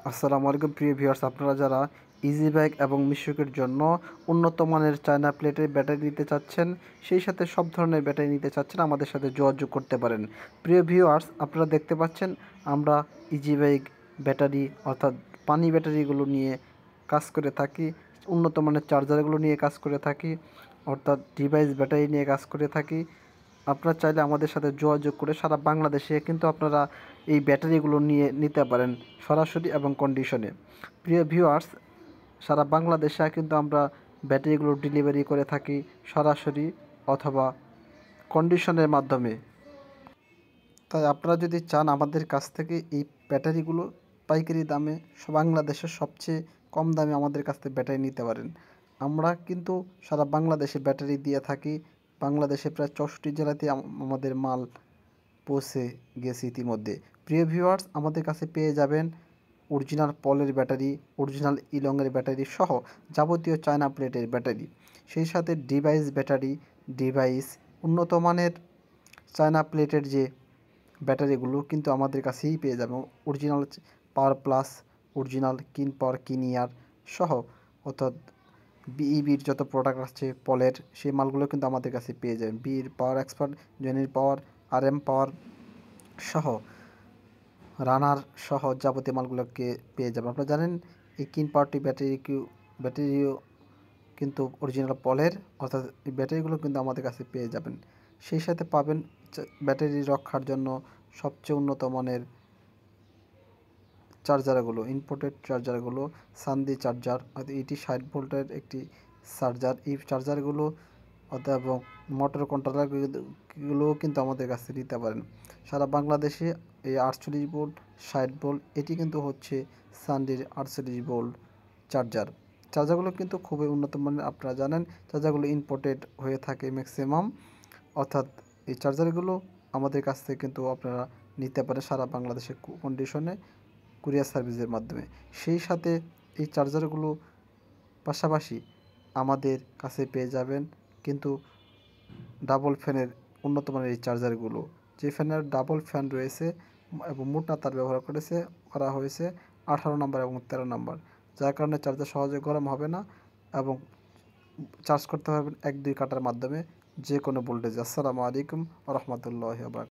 আসসালামু আলাইকুম প্রিয় ভিউয়ার্স, আপনারা যারা ইজি বাইক এবং মিশুকের জন্য উন্নত মানের চায়না প্লেটের ব্যাটারি নিতে চাচ্ছেন, সেই সাথে সব ধরনের ব্যাটারি নিতে চাচ্ছেন, আমাদের সাথে যোগাযোগ করতে পারেন। প্রিয় ভিউয়ার্স, আপনারা দেখতে পাচ্ছেন আমরা ইজি বাইক ব্যাটারি অর্থাৎ পানি ব্যাটারিগুলো নিয়ে কাজ করে থাকি, উন্নত মানের চার্জারগুলো নিয়ে কাজ করে থাকি, অর্থাৎ ডিভাইস ব্যাটারি নিয়ে কাজ করে থাকি। আপনারা চাইলে আমাদের সাথে যোগাযোগ করে সারা বাংলাদেশে কিন্তু আপনারা এই ব্যাটারিগুলো নিতে পারেন সরাসরি এবং কন্ডিশনে। প্রিয় ভিউয়ার্স, সারা বাংলাদেশে কিন্তু আমরা ব্যাটারিগুলো ডেলিভারি করে থাকি সরাসরি অথবা কন্ডিশনের মাধ্যমে। তাই আপনারা যদি চান আমাদের কাছ থেকে এই ব্যাটারিগুলো পাইকারি দামে বাংলাদেশের সবচেয়ে কম দামে আমাদের কাছ থেকে ব্যাটারি নিতে পারেন। আমরা কিন্তু সারা বাংলাদেশে ব্যাটারি দিয়ে থাকি। বাংলাদেশে প্রায় 64 জেলাতে আমাদের মাল পৌঁছে গেছে ইতিমধ্যে। প্রিয় ভিউয়ার্স, আমাদের কাছে পেয়ে যাবেন অরিজিনাল পলের ব্যাটারি, অরিজিনাল ইলংয়ের ব্যাটারি সহ যাবতীয় চায়না প্লেটের ব্যাটারি, সেই সাথে ডিভাইস ব্যাটারি, ডিভাইস উন্নত মানের চায়না প্লেটের যে ব্যাটারিগুলো কিন্তু আমাদের কাছেই পেয়ে যাবেন। অরিজিনাল পাওয়ার প্লাস, অরিজিনাল কিন পাওয়ার কিনিয়ার সহ অর্থাৎ বিইবির যত প্রোডাক্ট আছে পলের, সেই মালগুলো কিন্তু আমাদের কাছে পেয়ে যাবেন। বির পাওয়ার এক্সপার্ট, জেনির পাওয়ার, RM পাওয়ার সহ রানার সহ যাবতীয় মালগুলোকে পেয়ে যাবেন। আপনারা জানেন এই কিন পাওয়ারটি ব্যাটারিও কিন্তু অরিজিনাল পলের, অর্থাৎ এই ব্যাটারিগুলো কিন্তু আমাদের কাছে পেয়ে যাবেন। সেই সাথে পাবেন ব্যাটারি রক্ষার জন্য সবচেয়ে উন্নত মানের চার্জারগুলো, ইম্পোর্টেড চার্জারগুলো, সানদি চার্জার, অর্থাৎ এটি 60 ভোল্টের একটি চার্জার। এই চার্জারগুলো এবং মোটর কন্ট্রোলারগুলোও কিন্তু আমাদের কাছে নিতে পারেন। সারা বাংলাদেশে এই 48 ভোল্ট, 60 ভোল্ট এটি কিন্তু হচ্ছে সানডির 48 ভোল্ট চার্জারগুলো কিন্তু খুবই উন্নত মানের। আপনারা জানেন চার্জারগুলো ইম্পোর্টেড হয়ে থাকে ম্যাক্সিমাম, অর্থাৎ এই চার্জারগুলো আমাদের কাছ থেকে কিন্তু আপনারা নিতে পারেন সারা বাংলাদেশে কন্ডিশনে কুরিয়ার সার্ভিসের মাধ্যমে। সেই সাথে এই চার্জারগুলো পাশাপাশি আমাদের কাছে পেয়ে যাবেন কিন্তু ডাবল ফ্যানের উন্নত মানের এই চার্জারগুলো, যে ফ্যানের ডাবল ফ্যান রয়েছে এবং মোটা তার ব্যবহার করা হয়েছে 18 নম্বর এবং 13 নম্বর, যার কারণে চার্জার সহজে গরম হবে না এবং চার্জ করতে পারবেন 1-2 কাটার মাধ্যমে যে কোনো ভোল্টেজে। আসসালামু আলাইকুম ওয়া রাহমাতুল্লাহি ওয়া বারাকাতুহু।